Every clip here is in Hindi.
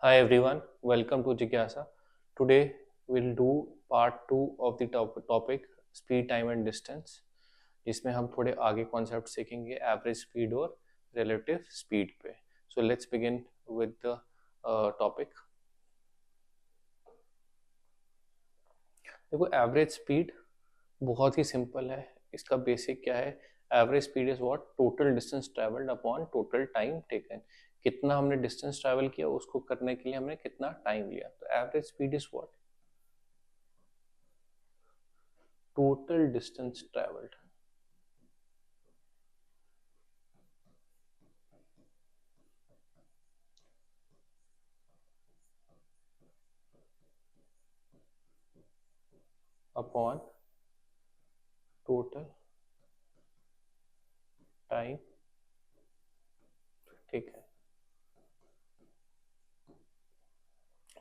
Hi everyone, welcome to Jigyasa. Today we'll do part 2 of the topic speed, time and distance, जिसमें हम थोड़े आगे कॉन्सेप्ट सीखेंगे एवरेज स्पीड और रिलेटिव स्पीड पे. So let's begin with the topic. देखो एवरेज स्पीड बहुत ही सिंपल है. इसका बेसिक क्या है? Average speed is what? Total distance travelled upon total time taken. कितना हमने डिस्टेंस ट्रेवल किया उसको करने के लिए हमने कितना टाइम लिया. तो average speed is what? Total distance travelled upon total time. ठीक है,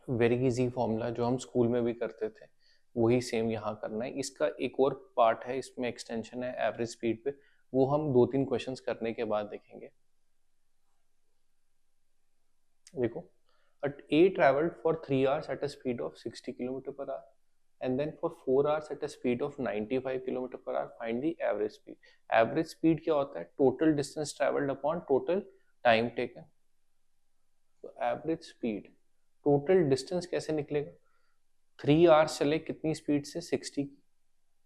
वेरी इजी फॉर्मूला जो हम स्कूल में भी करते थे वही सेम यहाँ करना है. इसका एक और पार्ट है, इसमें एक्सटेंशन है एवरेज स्पीड पे, वो हम 2-3 क्वेश्चंस करने के बाद देखेंगे. देखो, A traveled for 3 hours at a speed of 60 km per hour and then for 4 hours at a speed of 95 km per hour. Find the average speed. Average speed क्या होता है? Total distance traveled upon total time taken. तो average speed, total distance कैसे निकलेगा? 3 hours चले कितनी स्पीड से? 60.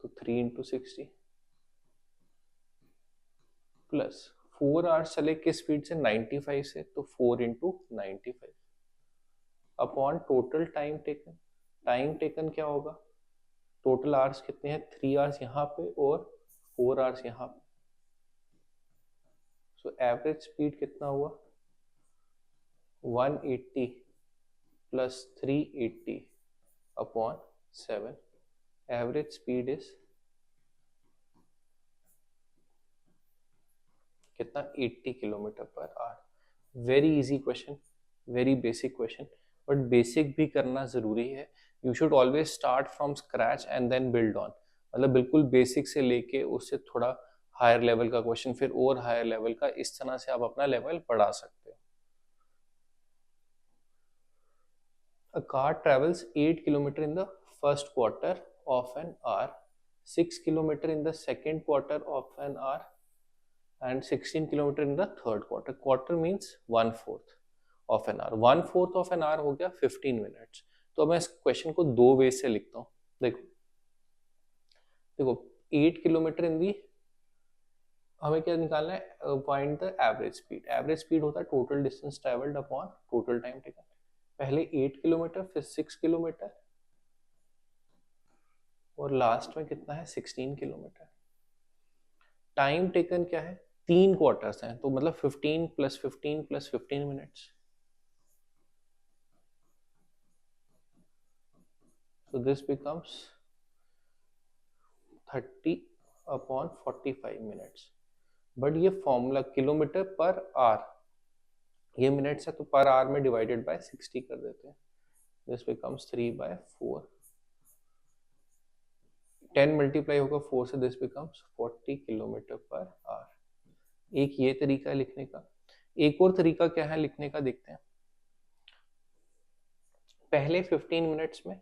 तो 3 इंटू 60 प्लस 4 hours चले किस स्पीड से? 95 से. तो 4 into 95 upon total time taken. Time taken क्या होगा? टोटल आवर्स कितने हैं? 3 आवर्स यहाँ पे और 4 आवर्स यहाँ पे. सो एवरेज स्पीड कितना हुआ? 180 plus 380 upon 7. Average speed is कितना? 80 kilometre per hour. Very easy question, very basic question, but basic भी करना जरूरी है. You should always start from scratch and then build on. मतलब बिल्कुल बेसिक से लेके उससे थोड़ा हायर लेवल का क्वेश्चन, फिर और हायर लेवल का, इस तरह से आप अपना लेवल बढ़ा सकते हो. A car travels 8 kilometer in the first quarter of an hour, 6 kilometer in the second quarter of an hour and 16 kilometer in the third quarter. Quarter means 1/4 of an hour. 1/4 of an hour हो गया 15 minutes. तो मैं इस क्वेश्चन को दो वे से लिखता हूँ. देखो देखो 8 किलोमीटर इन दी, हमें क्या निकालना है? Find the average speed. Average speed होता है total distance travelled upon total time taken. पहले 8 किलोमीटर, फिर 6 किलोमीटर और लास्ट में कितना है? 16 किलोमीटर. टाइम टेकन क्या है? 3 क्वार्टर्स हैं, तो मतलब 15 plus 15 plus 15 minutes. So this becomes 30 upon 45 minutes. But ये फॉर्मूला किलोमीटर पर आवर, ये मिनट्स है तो पर आवर में डिवाइडेड बाय 60 कर देते हैं. This becomes 3/4. 10 मल्टीप्लाई होगा 4 से, this becomes 40 kilometre per our. एक ये तरीका है लिखने का. एक और तरीका क्या है लिखने का, देखते हैं. पहले 15 मिनट्स में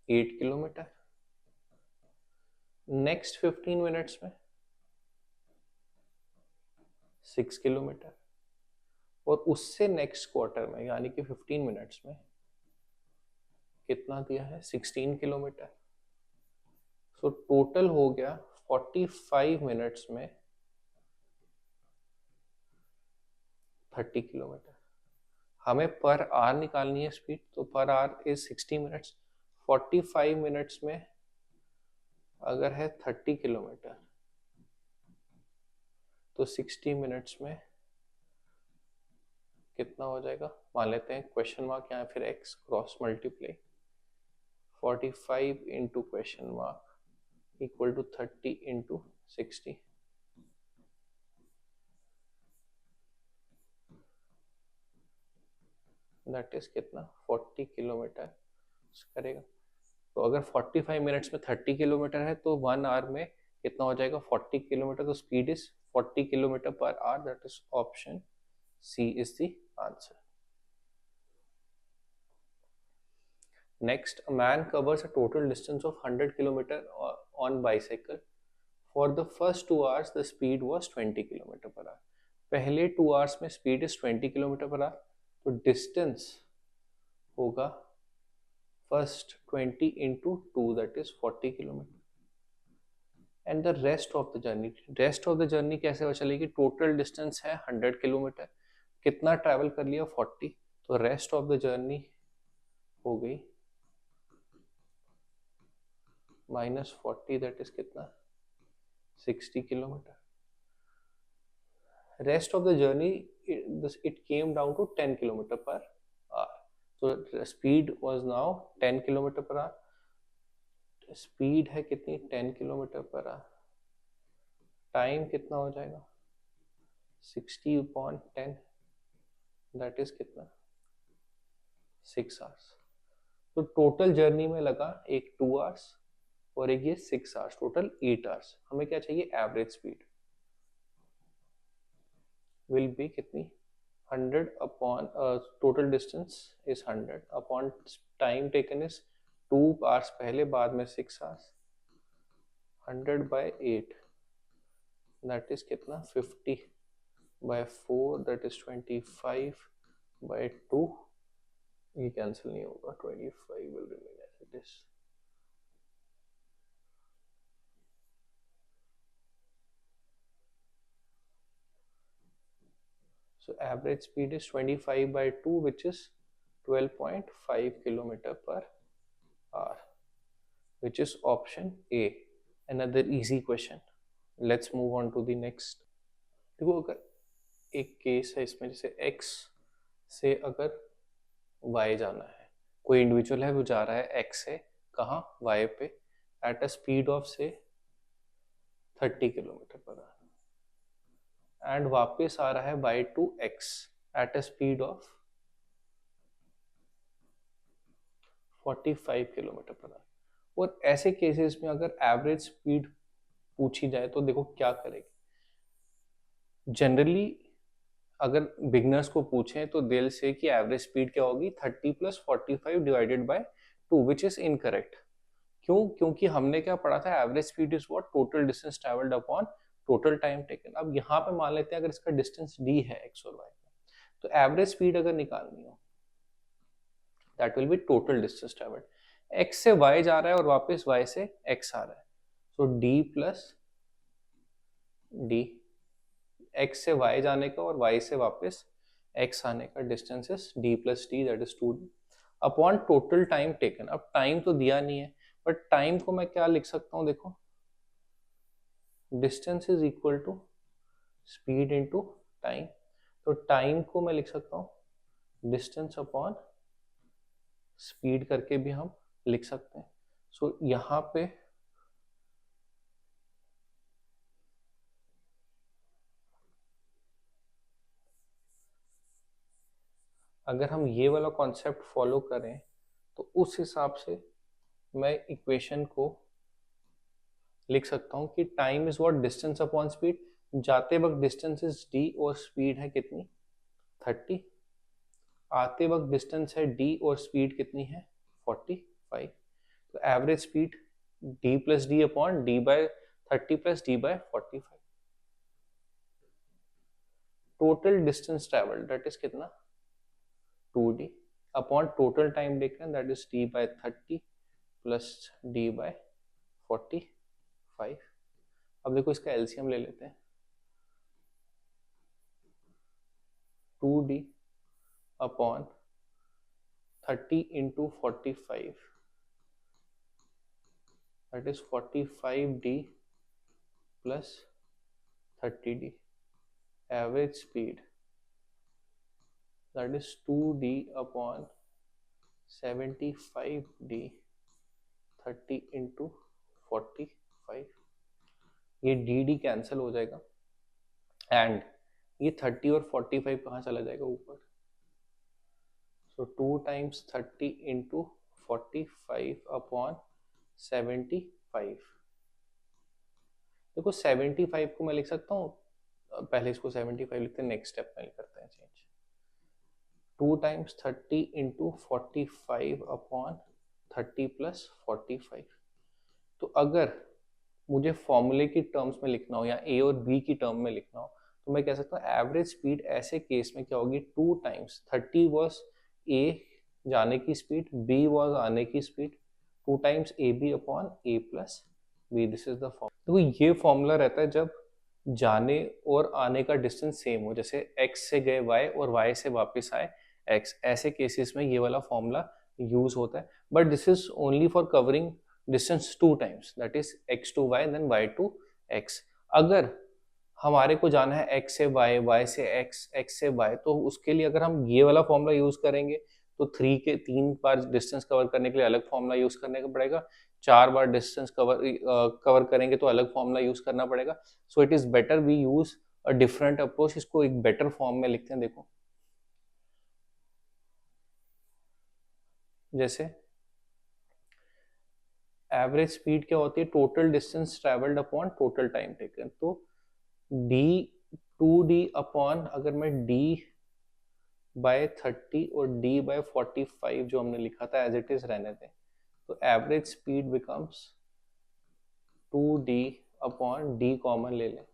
8 किलोमीटर, नेक्स्ट 15 मिनट्स में 6 किलोमीटर और उससे नेक्स्ट क्वार्टर में यानी कि 15 मिनट्स में कितना दिया है? 16 किलोमीटर. सो टोटल हो गया 45 मिनट्स में 30 किलोमीटर. हमें पर आवर निकालनी है स्पीड, तो per hour is 60 minutes. 45 minutes में अगर है 30 किलोमीटर तो 60 मिनट्स में कितना हो जाएगा? मान लेते हैं क्वेश्चन मार्क यहाँ, फिर x cross multiply 45 into question mark equal to 30 into 60. That is कितना? 40 किलोमीटर करेगा. तो अगर 45 मिनट्स में 30 किलोमीटर है तो 1 आवर में कितना हो जाएगा? 40 किलोमीटर. तो speed is 40 kilometre per hour. That is option C is the answer. Next, a man covers a total distance of 100 kilometer on bicycle. For the first 2 hours, the speed was 20 kilometre per our. पहले 2 hours में speed is 20 kilometre per hour, तो distance होगा first 20 into 2, that is 40 kilometre. And the rest of the journey, rest of the journey कैसे चलेगी? टोटल डिस्टेंस है 100 किलोमीटर, कितना ट्रैवल कर लिया? 40. तो रेस्ट ऑफ द जर्नी हो गई -40, दैट इज कितना? 60 kilometre. Rest of the journey it came down to 10 kilometre per hour. तो speed was now 10 kilometre per hour. Speed है कितनी? 10 किलोमीटर पर आवर. टाइम कितना हो जाएगा? 60/10, दैट इज कितना? 6 आवर्स. तो टोटल जर्नी में लगा एक 2 आवर्स और एक ये 6 आवर्स, टोटल 8 आवर्स. हमें क्या चाहिए? एवरेज स्पीड विल बी कितनी? 100 upon total distance is 100 upon time taken is 2 hours पहले, बाद में 6 आवर्स. 100/8, दैट इज कितना? 50/4, दैट इज 25/2. ये कैंसिल नहीं होगा, 25 will remain as it is. So average speed is 25/2, which is 12.5 kilometer per hour, which is option A. Another easy question. Let's move on to the next. देखो, अगर एक केस है इसमें, जैसे x से अगर y जाना है, कोई इंडिविजुअल है वो जा रहा है x से कहाँ? y पे एट अ स्पीड ऑफ से 30 किलोमीटर पर आवर, एंड वापस आ रहा है y to x at a speed of 45 kilometre per hour. और ऐसे केसेस में अगर एवरेज स्पीड पूछी जाए तो देखो क्या करेगी. जनरली अगर बिगनर्स को पूछें तो दिल से कि एवरेज स्पीड क्या होगी? 30 + 45 divided by 2, which is incorrect. क्यों? क्योंकि हमने क्या पढ़ा था? Average speed is what? Total distance travelled upon total time taken. अब यहाँ पे मान लेते हैं अगर इसका डिस्टेंस d है x और y, तो एवरेज स्पीड अगर निकालनी हो, that will be total distance travelled. x से y जा रहा है और वापस y से x आ रहा है, सो d + d. x से y जाने का और y से वापस x आने का distance is d + d, that is 2d upon total time taken. अब टाइम तो दिया नहीं है, बट टाइम को मैं क्या लिख सकता हूँ? देखो, distance is equal to speed into time. तो टाइम को मैं लिख सकता हूँ डिस्टेंस अपॉन स्पीड करके भी हम लिख सकते हैं. सो यहाँ पे अगर हम ये वाला कॉन्सेप्ट फॉलो करें तो उस हिसाब से मैं इक्वेशन को लिख सकता हूँ कि time is what? Distance upon speed. जाते वक्त डिस्टेंस इज d और स्पीड है कितनी? 30. आते वक्त डिस्टेंस है d और स्पीड कितनी है? 45. तो average speed d + d upon d/30 + d/45. Total distance travelled, that is कितना? 2d upon total time taken, that is d/30 + d/45. अब देखो इसका एलसीएम ले लेते हैं. 2d upon 30 into 45, that is 45d plus 30d. Average speed, that is 2d upon 75d, 30 into 45. ये dd कैंसिल हो जाएगा एंड ये 30 और 45 कहाँ चला जाएगा? ऊपर. सो 2 times 30 into 45 upon 75. देखो 75 को मैं लिख सकता हूँ, पहले इसको 75 लिखते हैं, नेक्स्ट स्टेप में करते हैं change. 2 times 30 into 45 upon 30 plus 45। तो अगर मुझे फॉर्मूले की टर्म्स में लिखना हो या ए और बी की टर्म में लिखना हो तो मैं कह सकता हूँ एवरेज स्पीड ऐसे केस में क्या होगी, 2 टाइम्स 30 वॉज ए जाने की स्पीड, बी वॉज आने की speed, 2 times A B upon A plus B. This is the form. तो ये फॉर्मूला रहता है जब जाने और आने का डिस्टेंस सेम हो, जैसे x से गए y और y से वापस आए x, ऐसे केसेस में ये वाला फॉर्मूला यूज होता है। But this is only for covering distance 2 times, that is x to y then y to x। अगर हमारे को जाना है x से y, y से x, x से y, तो उसके लिए अगर हम ये वाला फॉर्मूला यूज करेंगे तो 3 बार डिस्टेंस कवर करने के लिए अलग फॉर्मूला यूज करने का पड़ेगा, 4 बार डिस्टेंस कवर करेंगे तो अलग फॉर्मूला यूज करना पड़ेगा। So it is better we use a different approach. इसको एक बेटर फॉर्म में लिखते हैं, देखो जैसे एवरेज स्पीड क्या होती है, total distance travelled upon total time taken. तो डी 2d अपॉन, अगर मैं d बाय 30 और d बाय 45 जो हमने लिखा था एज इट इज रहने दें, तो average speed becomes 2d upon d common ले लें,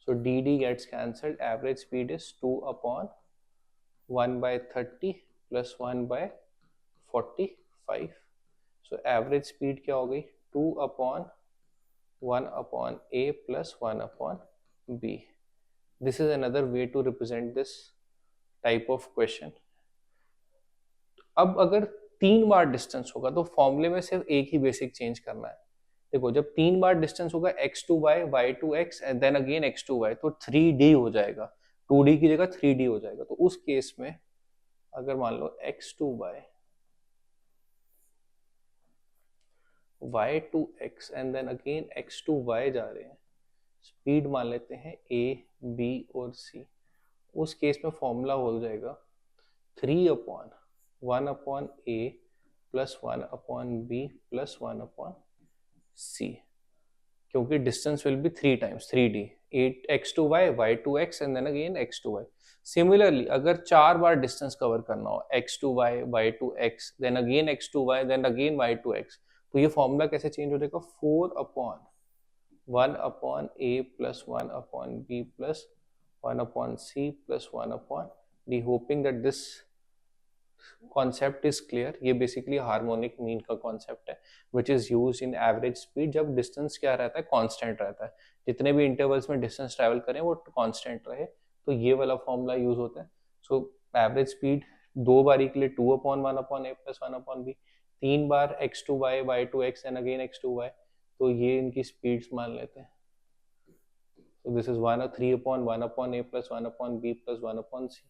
so dd gets cancelled, average speed is 2 upon 1 by 30 plus 1 by 45। so average speed क्या हो गई, 2 upon 1 upon a plus 1 upon b। this is another way to represent this type of question। अब अगर 3 बार डिस्टेंस होगा तो फॉर्मूले में सिर्फ एक ही बेसिक चेंज करना है। देखो जब 3 बार डिस्टेंस होगा x to y, y to x and then again x to y, तो 3d हो जाएगा, 2d की जगह 3d हो जाएगा। तो उस केस में अगर मान लो x to y, y to x and then again x to y जा रहे हैं, स्पीड मान लेते हैं a, b और c, उस केस में फॉर्मूला हो जाएगा 3 upon 1 upon a plus 1 upon b plus 1 upon c, क्योंकि distance will be 3 times 3d, 8x to y, y to x and then again x to y। Similarly अगर 4 बार डिस्टेंस कवर करना हो x to y, y to x then again x to y then again y to x, तो ये फॉर्मूला कैसे चेंज हो जाएगा, 4 upon 1 upon a plus 1 upon b plus 1 upon c plus 1 upon d। Hoping that this concept is clear. ये बेसिकली हार्मोनिक मीन का कॉन्सेप्ट है which is use in average speed, जब डिस्टेंस क्या रहता है, कांस्टेंट रहता है, जितने भी इंटरवल्स में डिस्टेंस ट्रैवल करें वो कांस्टेंट रहे, तो ये वाला फॉर्मूला यूज होता है। सो एवरेज स्पीड 2 बारी के लिए 2 upon 1 upon A plus 1 upon B, 3 बार x to y, y to x and again x to y, तो ये इनकी स्पीड्स मान लेते हैं। so this is 1 or 3 upon 1 upon a plus 1 upon b plus 1 upon c।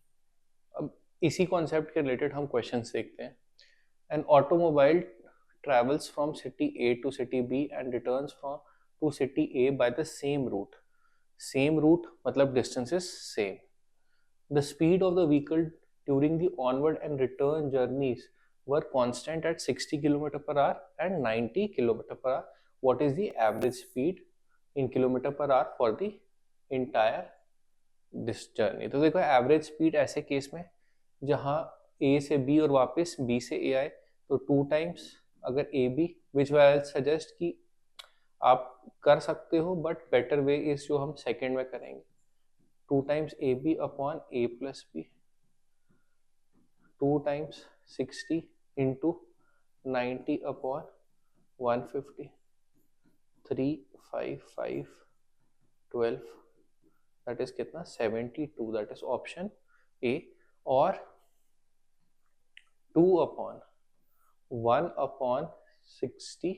अब इसी कॉन्सेप्ट के रिलेटेड हम क्वेश्चन देखते हैं। An automobile travels from city A to city B and returns from to city A by the same route. Same route मतलब distance is same. The speed of the vehicle during the onward and return journeys were constant at 60 km per hour and 90 km per hour. What is the average speed in kilometer per hour for the entire this journey? तो देखो एवरेज स्पीड ऐसे केस में जहाँ A से B और वापस B से A आए तो 2 टाइम्स, अगर A B, which I suggest कि आप कर सकते हो बट बेटर वे इज जो हम सेकेंड में करेंगे, 2 times A B upon A plus B, 2 times 60 into 90 upon 150, 3 5 5 12, that is कितना 72, दैट इज ऑप्शन ए। और 2 upon 1 upon 60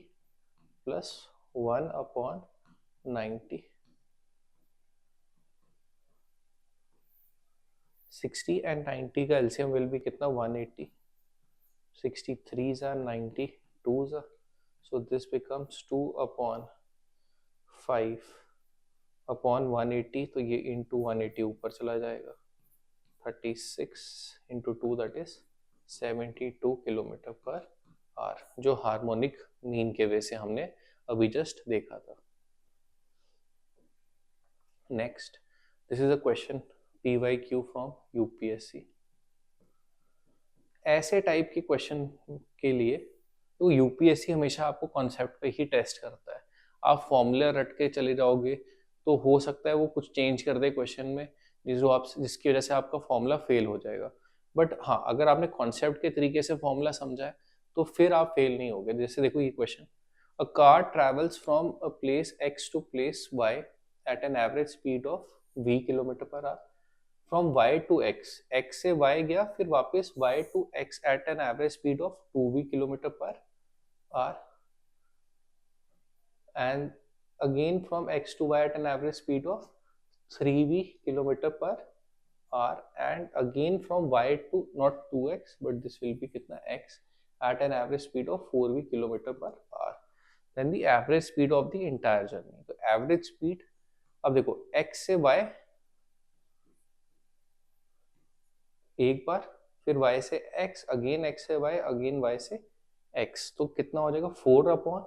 plus 1 upon 90, 60 and 90 का एलसीएम विल बी कितना 180, 63s are 92s are, so this becomes 2 upon 5 upon 180, तो ये into 180 ऊपर चला जाएगा, 36 into 2 that is 72 kilometre per our, जो हार्मोनिक मीन के वे से हमने अभी जस्ट देखा था। Next, this is a question PYQ from UPSC। ऐसे टाइप के क्वेश्चन के लिए तो यूपीएससी हमेशा आपको कॉन्सेप्ट पे ही टेस्ट करता है। आप फॉर्मूला रट के चले जाओगे तो हो सकता है वो कुछ चेंज कर दे क्वेश्चन में, जिसकी वजह से आपका फॉर्मूला फेल हो जाएगा। बट हाँ, अगर आपने कॉन्सेप्ट के तरीके से फॉर्मूला समझा है तो फिर आप फेल नहीं होगे। जैसे देखो ये question, a car travels from a place X to place Y at an average speed of v kilometre per hour from y to x, x से y गया फिर वापस y to x at an average speed of 2v kilometre per hour and again from x to y at an average speed of 3v kilometer per hour and again from y to not 2x but this will be kitna x at an average speed of 4v kilometer per hour, then the average speed of the entire journey। तो average speed, अब देखो x से y एक बार, फिर y से x, अगेन x से y, अगेन y से x, तो कितना हो जाएगा 4 अपॉन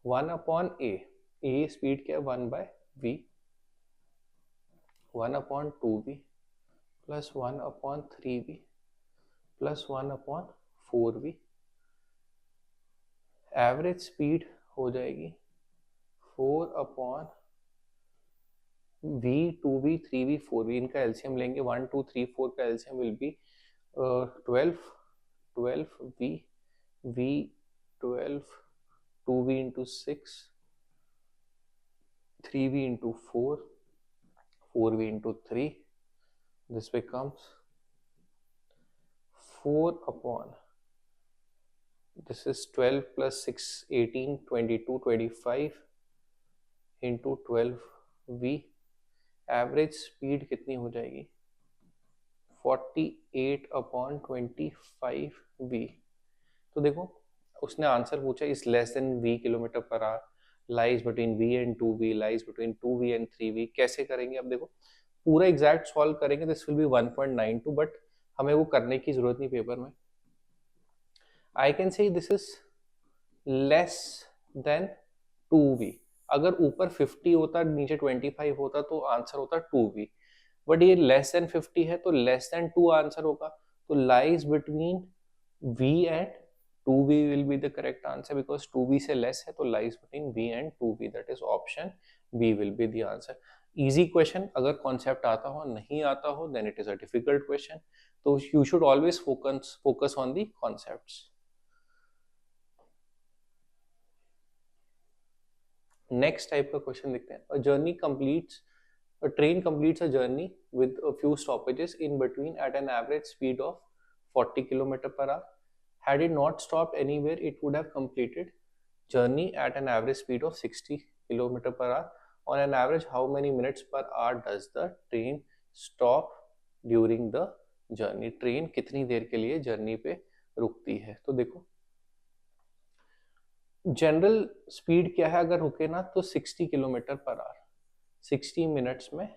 1 अपॉन ए स्पीड क्या है 1 by v, 1 upon 2v plus 1 upon 3v plus 1 upon 4v, average speed हो जाएगी 4 upon v 2v 3v 4v, इनका एलसीएम लेंगे 1 2 3 4 का LCM will be 12 v 12 2v into 6 3v into 4 4v into 3, this becomes 4 upon, this is 12 plus 6 18 22 25 into 12v, average speed कितनी हो जाएगी 48 अपॉन 25v। तो देखो उसने आंसर पूछा is less than v kilometre per our, lies between v and 2v, lies between 2v and 3v। कैसे करेंगे, अब देखो पूरा एग्जैक्ट सॉल्व करेंगे दिस विल बी 1.92, बट हमें वो करने की जरूरत नहीं पेपर में। I can say this is less than 2v, अगर ऊपर 50 होता नीचे 25 होता तो आंसर होता 2v, बट ये लेस देन 50 है तो लेस देन 2 आंसर होगा, तो lies between v and 2v will be the correct answer because 2v से less है तो lies between v and 2v, that is option b will be the answer। easy question, अगर concept आता हो नहीं आता हो then it is a difficult question, तो you should always focus on the concepts। next type का question देखते हैं, a train completes a journey with a few stoppages in between at an average speed of 40 km per hour। Had it not stopped anywhere, it would have completed journey at an average speed of 60 km per hour। On an average, how many minutes per hour does the train stop during the journey? Train कितनी देर के लिए जर्नी पे रुकती है? तो देखो जनरल स्पीड क्या है, अगर रुके ना तो 60 किलोमीटर पर आवर, 60 मिनट्स में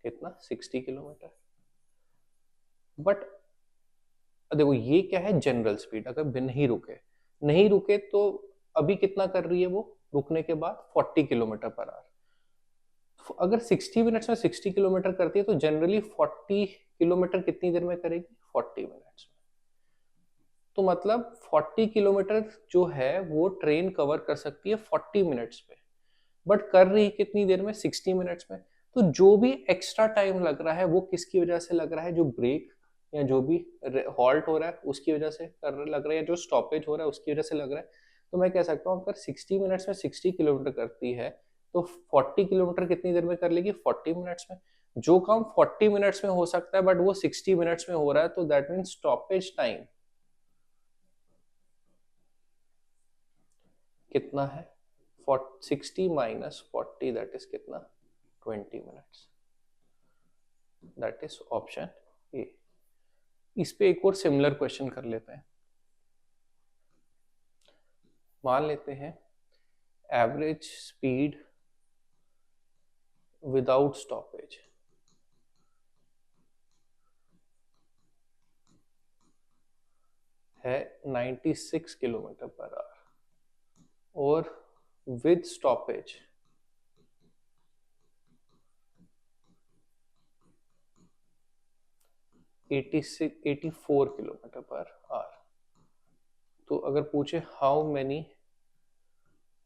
कितना 60 किलोमीटर। बट देखो ये क्या है जनरल स्पीड, अगर नहीं रुके तो अभी कितना कर रही है वो रुकने के बाद 40 किलोमीटर पर आवर। अगर 60 मिनट्स में 60 किलोमीटर करती है तो जनरली 40 किलोमीटर कितनी देर में करेगी 40 मिनट्स में। तो मतलब 40 किलोमीटर जो है वो ट्रेन कवर कर सकती है 40 मिनट्स पे, बट कर रही कितनी देर में 60 मिनट्स में। तो जो भी एक्स्ट्रा टाइम लग रहा है वो किसकी वजह से लग रहा है, जो ब्रेक या जो भी हॉल्ट हो रहा है उसकी वजह से लग रहा है, या जो स्टॉपेज हो रहा है उसकी वजह से लग रहा है। तो मैं कह सकता हूँ अगर 60 मिनट्स में 60 किलोमीटर करती है तो 40 किलोमीटर कितनी देर में कर लेगी 40 मिनट्स में। जो काम 40 मिनट्स में हो सकता है बट वो 60 मिनट्स में हो रहा है, तो दैट मीन्स स्टॉपेज टाइम कितना है 60 माइनस 40, दैट इज कितना 20 मिनट्स, दैट इज ऑप्शन ए। इस पे एक और सिमिलर क्वेश्चन कर लेते हैं। मान लेते हैं एवरेज स्पीड विदाउट स्टॉपेज है 96 किलोमीटर पर आवर और with stoppage 84 kilometre per hour. तो अगर पूछे how many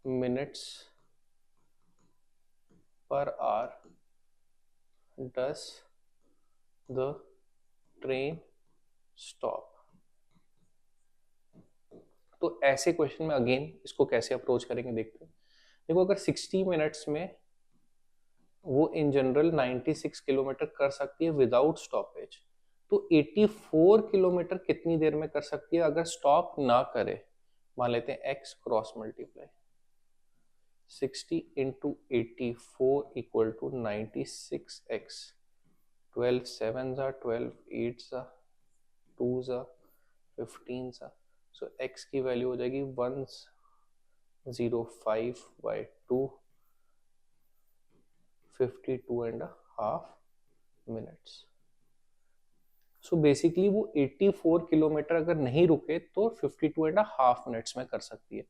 minutes per hour does the train stop, तो ऐसे क्वेश्चन में अगेन इसको कैसे अप्रोच करेंगे देखते हैं। देखो अगर 60 मिनट्स में वो इन जनरल 96 किलोमीटर कर सकती है विदाउट स्टॉपेज, तो 84 किलोमीटर कितनी देर में कर सकती है अगर स्टॉप ना करे। मान लेते हैं x cross multiply 60 into 84 equal to 96x। 12 7 ज़ा 12 8 ज़ा 2 ज़ा 15 ज़ा, सो x की वैल्यू हो जाएगी 105 बाई 2, 52.5 मिनट्स। सो बेसिकली वो 84 किलोमीटर अगर नहीं रुके तो 52.5 मिनट्स में कर सकती है।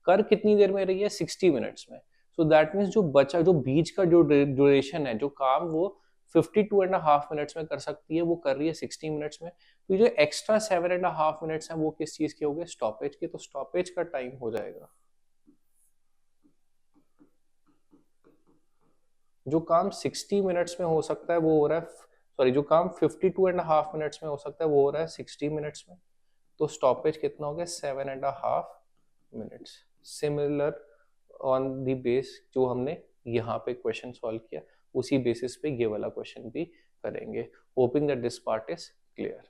कर कितनी देर में रही है? 60 मिनट्स में। सो दैट मीन्स जो बचा, जो बीच का जो ड्यूरेशन है, जो काम वो 52.5 मिनट्स में कर सकती है, वो कर रही है 60 मिनट्स में। तो जो एक्स्ट्रा 7.5 मिनट्स हैं वो किस चीज के हो गए? स्टॉपेज के। तो स्टॉपेज का टाइम हो जाएगा, जो काम 60 मिनट्स में हो सकता है वो हो रहा है, सॉरी, जो काम 52.5 मिनट्स में हो सकता है वो हो रहा है 60 मिनट्स में। तो स्टॉपेज कितना हो गया? 7.5 minutes. Similar on the base जो हमने यहाँ पे क्वेश्चन सॉल्व किया, उसी बेसिस पे ये वाला क्वेश्चन भी करेंगे। Hoping that this part is clear.